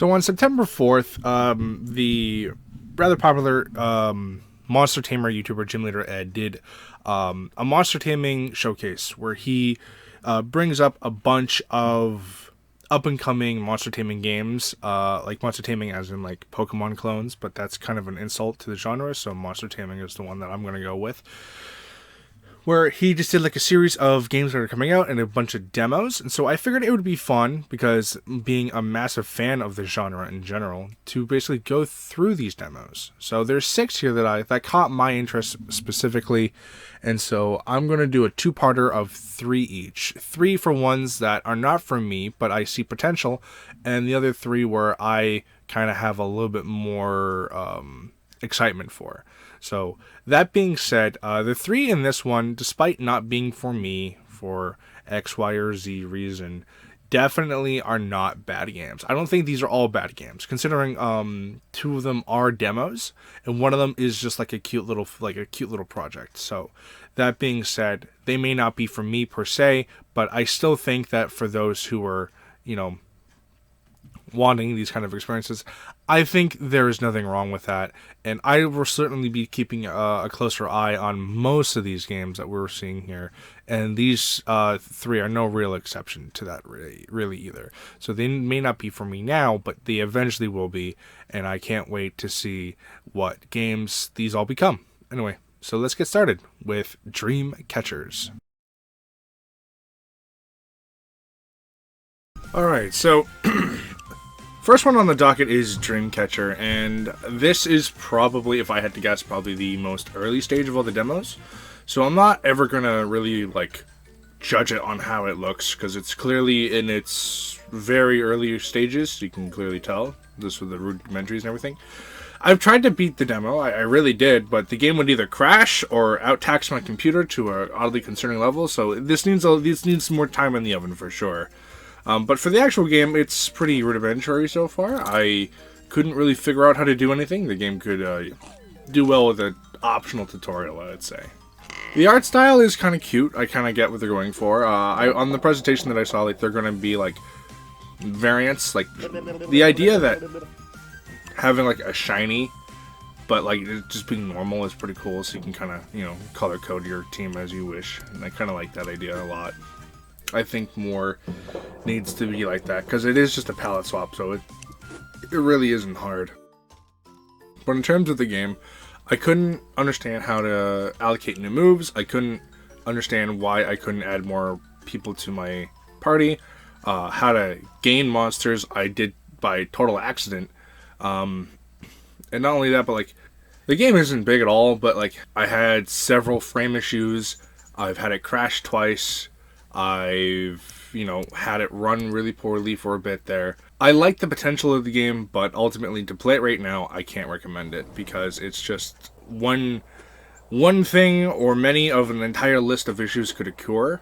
So on September 4th, the rather popular monster tamer YouTuber Gym Leader Ed did a monster taming showcase where he brings up a bunch of up and coming monster taming games, like monster taming as in like Pokemon clones, but that's kind of an insult to the genre, so monster taming is the one that I'm going to go with, where he just did like a series of games that are coming out and a bunch of demos. And so I figured it would be fun, because being a massive fan of the genre in general, to basically go through these demos. So there's 6 here that caught my interest specifically, and so I'm going to do a two-parter of 3 each. 3 for ones that are not for me, but I see potential, and the other 3 where I kind of have a little bit more excitement for. So that being said, the 3 in this one, despite not being for me for X, Y, or Z reason, definitely are not bad games. I don't think these are all bad games, considering 2 of them are demos and one of them is just like a cute little project. So that being said, they may not be for me per se, but I still think that for those who are, wanting these kind of experiences, I think there is nothing wrong with that, and I will certainly be keeping a closer eye on most of these games that we're seeing here, and these 3 are no real exception to that really either. So they may not be for me now, but they eventually will be, and I can't wait to see what games these all become. Anyway, so let's get started with Dream Catchers. Alright, so first one on the docket is Dreamcatcher, and this is probably, if I had to guess, probably the most early stage of all the demos. So I'm not ever gonna really judge it on how it looks, because it's clearly in its very early stages. You can clearly tell this with the rudimentaries and everything. I've tried to beat the demo, I really did, but the game would either crash or outtax my computer to an oddly concerning level. So this needs more time in the oven for sure. But for the actual game, it's pretty rudimentary so far. I couldn't really figure out how to do anything. The game could do well with an optional tutorial, I'd say. The art style is kind of cute. I kind of get what they're going for. On the presentation that I saw, they're going to be variants. The idea that having a shiny, but it just being normal is pretty cool. So you can kind of color code your team as you wish, and I kind of like that idea a lot. I think more needs to be like that, because it is just a palette swap, so it really isn't hard. But in terms of the game, I couldn't understand how to allocate new moves. I couldn't understand why I couldn't add more people to my party. How to gain monsters, I did by total accident. And not only that, but the game isn't big at all, but I had several frame issues. I've had it crash twice. I've, had it run really poorly for a bit there. I like the potential of the game, but ultimately to play it right now, I can't recommend it, because it's just one thing or many of an entire list of issues could occur,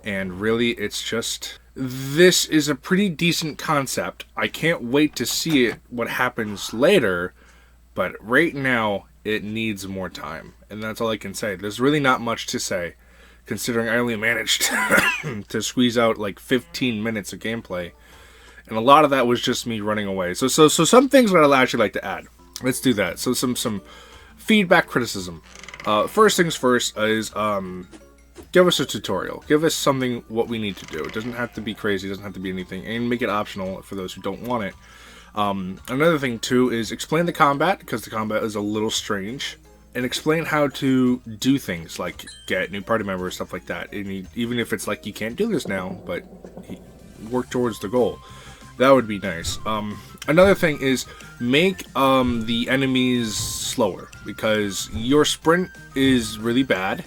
and really it's just, this is a pretty decent concept. I can't wait to see what happens later, but right now it needs more time, and that's all I can say. There's really not much to say, considering I only managed to squeeze out 15 minutes of gameplay, and a lot of that was just me running away. So some things that I'd actually like to add. Let's do that. So some feedback, criticism. First things first is give us a tutorial. Give us something what we need to do. It doesn't have to be crazy. It doesn't have to be anything, and make it optional for those who don't want it. Another thing too is explain the combat, because the combat is a little strange. And explain how to do things, like get new party members, stuff like that. And even if it's you can't do this now, but work towards the goal. That would be nice. Another thing is make the enemies slower, because your sprint is really bad.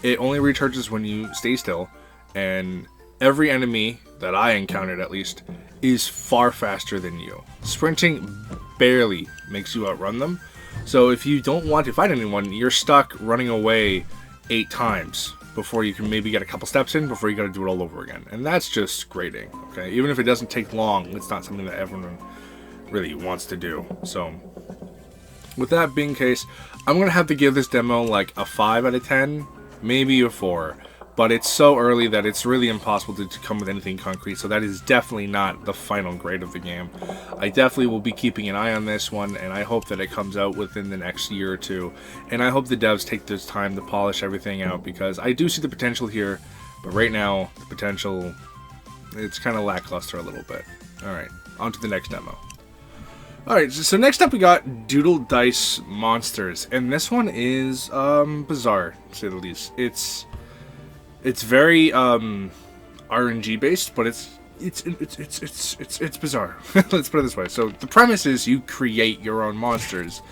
It only recharges when you stay still, and every enemy that I encountered, at least, is far faster than you. Sprinting barely makes you outrun them. So if you don't want to fight anyone, you're stuck running away 8 times before you can maybe get a couple steps in before you gotta do it all over again. And that's just grating, okay? Even if it doesn't take long, it's not something that everyone really wants to do. So with that being the case, I'm gonna have to give this demo a 5 out of 10, maybe a 4. but it's so early that it's really impossible to come with anything concrete, so that is definitely not the final grade of the game. I definitely will be keeping an eye on this one, and I hope that it comes out within the next year or two, and I hope the devs take this time to polish everything out, because I do see the potential here, but right now, the potential, it's kind of lackluster a little bit. Alright, on to the next demo. Alright, so next up we got Doodle Dice Monsters, and this one is bizarre, to say the least. It's very RNG based, but it's bizarre. Let's put it this way. So the premise is you create your own monsters,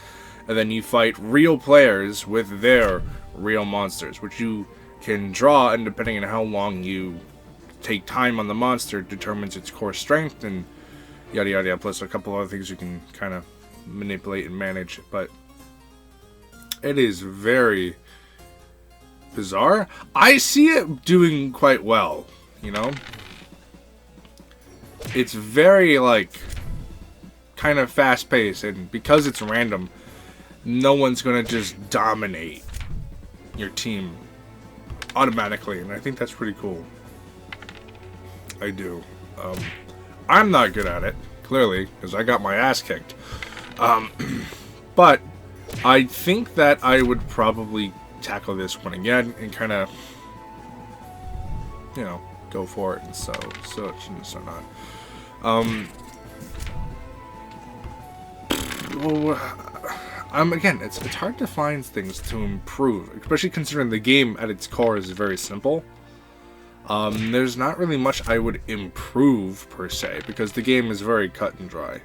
and then you fight real players with their real monsters, which you can draw, and depending on how long you take time on the monster determines its core strength and yada yada yada, plus a couple other things you can kind of manipulate and manage. But it is very bizarre. I see it doing quite well, you know? It's very, like, kind of fast-paced, and because it's random, no one's gonna just dominate your team automatically, and I think that's pretty cool. I do. I'm not good at it, clearly, because I got my ass kicked. But I think that I would probably tackle this one again and kind of, you know, go for it and such and so not. Again, it's hard to find things to improve, especially considering the game at its core is very simple. There's not really much I would improve per se, because the game is very cut and dry.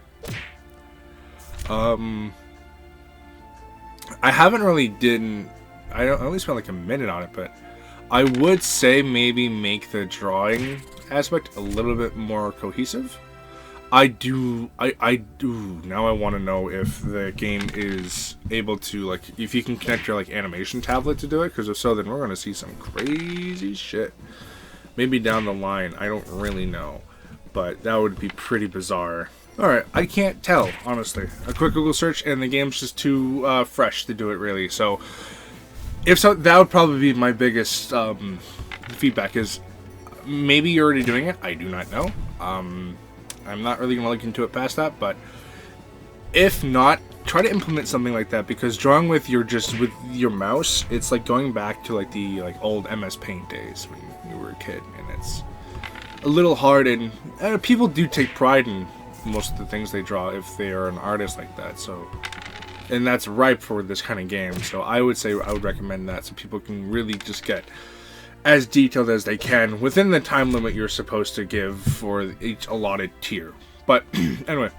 I haven't really I only spent like a minute on it, but I would say maybe make the drawing aspect a little bit more cohesive. I do. Now I want to know if the game is able to, like, if you can connect your, like, animation tablet to do it, because if so, then we're going to see some crazy shit. Maybe down the line, I don't really know, but that would be pretty bizarre. Alright, I can't tell, honestly. A quick Google search, and the game's just too fresh to do it, really, so if so, that would probably be my biggest feedback, is maybe you're already doing it. I do not know. I'm not really going to look into it past that, but if not, try to implement something like that, because drawing with your mouse, it's like going back to like the old MS Paint days when you were a kid, and it's a little hard, and people do take pride in most of the things they draw if they are an artist like that, so, and that's ripe for this kind of game. So I would say I would recommend that, so people can really just get as detailed as they can within the time limit you're supposed to give for each allotted tier. But anyway,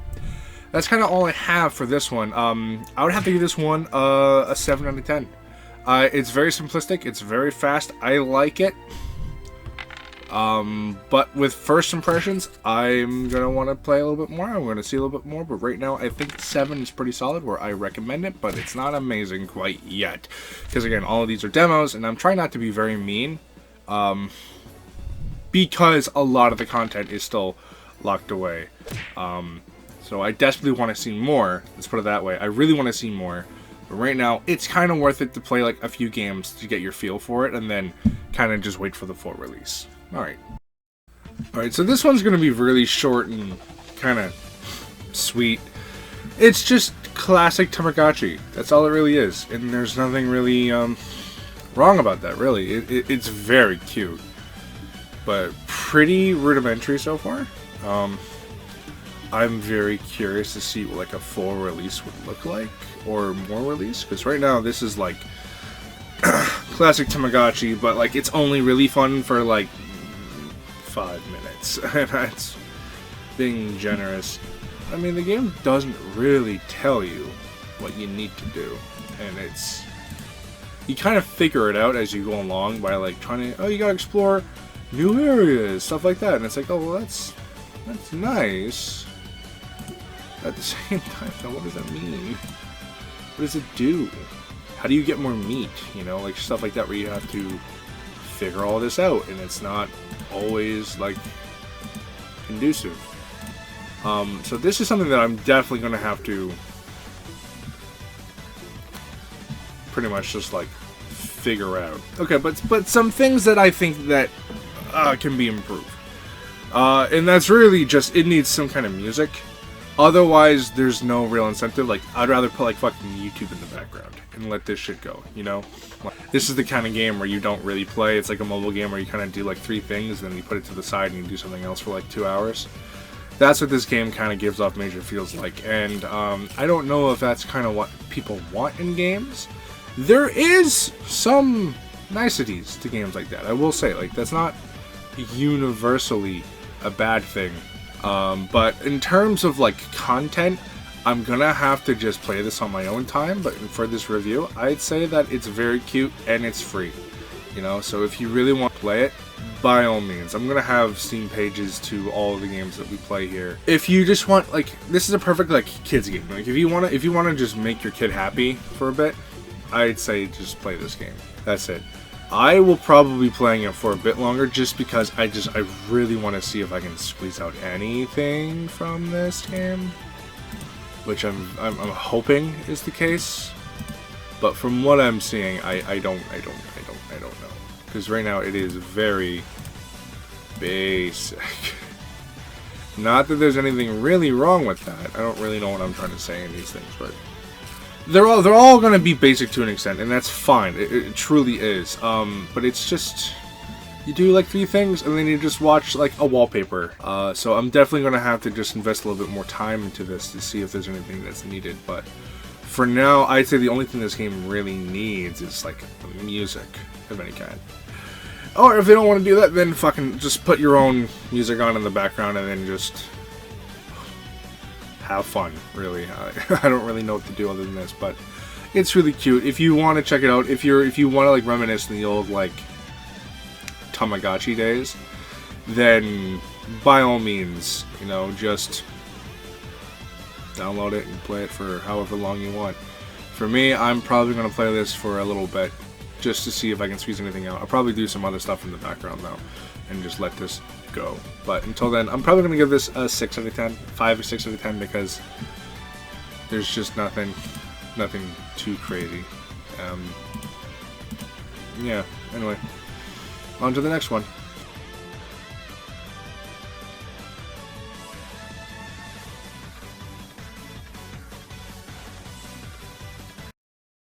that's kind of all I have for this one. I would have to give this one a 7 out of 10. It's very simplistic, it's very fast, I like it. But with first impressions, I'm gonna want to play a little bit more. I'm gonna see a little bit more, but right now I think 7 is pretty solid, where I recommend it, but it's not amazing quite yet. Because again, all of these are demos, and I'm trying not to be very mean, because a lot of the content is still locked away. So I desperately want to see more. Let's put it that way. I really want to see more. But right now, it's kind of worth it to play like a few games to get your feel for it, and then kind of just wait for the full release. Alright, so this one's going to be really short and kind of sweet. It's just classic Tamagotchi. That's all it really is. And there's nothing really wrong about that, really. It's very cute, but pretty rudimentary so far. I'm very curious to see what like a full release would look like, or more release, because right now this is like classic Tamagotchi, but like it's only really fun for like 5 minutes, and that's being generous. I mean, the game doesn't really tell you what you need to do, and you kind of figure it out as you go along by like trying to, you gotta explore new areas, stuff like that, and it's like, oh well, that's nice. At the same time, though, what does that mean? What does it do? How do you get more meat? You know, like stuff like that, where you have to figure all this out, and it's not always like conducive. So this is something that I'm definitely going to have to pretty much just like figure out. Okay, but some things that I think that can be improved. And that's really just, it needs some kind of music. Otherwise, there's no real incentive. Like, I'd rather put, like, fucking YouTube in the background and let this shit go, you know? This is the kind of game where you don't really play. It's like a mobile game where you kind of do, like, 3 things, then you put it to the side and you do something else for, like, 2 hours. That's what this game kind of gives off major feels like. And, I don't know if that's kind of what people want in games. There is some niceties to games like that, I will say. Like, that's not universally a bad thing. But in terms of, like, content, I'm gonna have to just play this on my own time, but for this review, I'd say that it's very cute and it's free, you know, so if you really want to play it, by all means. I'm gonna have Steam pages to all of the games that we play here. If you just want, like, this is a perfect, like, kids game. Like, if you wanna just make your kid happy for a bit, I'd say just play this game. That's it. I will probably be playing it for a bit longer just because I really want to see if I can squeeze out anything from this game, which I'm hoping is the case. But from what I'm seeing, I don't know, because right now it is very basic. Not that there's anything really wrong with that. I don't really know what I'm trying to say in these things, but they're all gonna be basic to an extent, and that's fine. It truly is. But it's just, you do like 3 things, and then you just watch like a wallpaper. So I'm definitely gonna have to just invest a little bit more time into this to see if there's anything that's needed. But for now, I'd say the only thing this game really needs is like music of any kind. Or if they don't want to do that, then fucking just put your own music on in the background and then just have fun, really. I don't really know what to do other than this, but it's really cute. If you want to check it out, if you want to like reminisce in the old like Tamagotchi days, then by all means, you know, just download it and play it for however long you want. For me, I'm probably going to play this for a little bit just to see if I can squeeze anything out. I'll probably do some other stuff in the background though and just let this go. But until then, I'm probably going to give this a 6 out of 10, 5 or 6 out of 10, because there's just nothing too crazy. Yeah, anyway, on to the next one.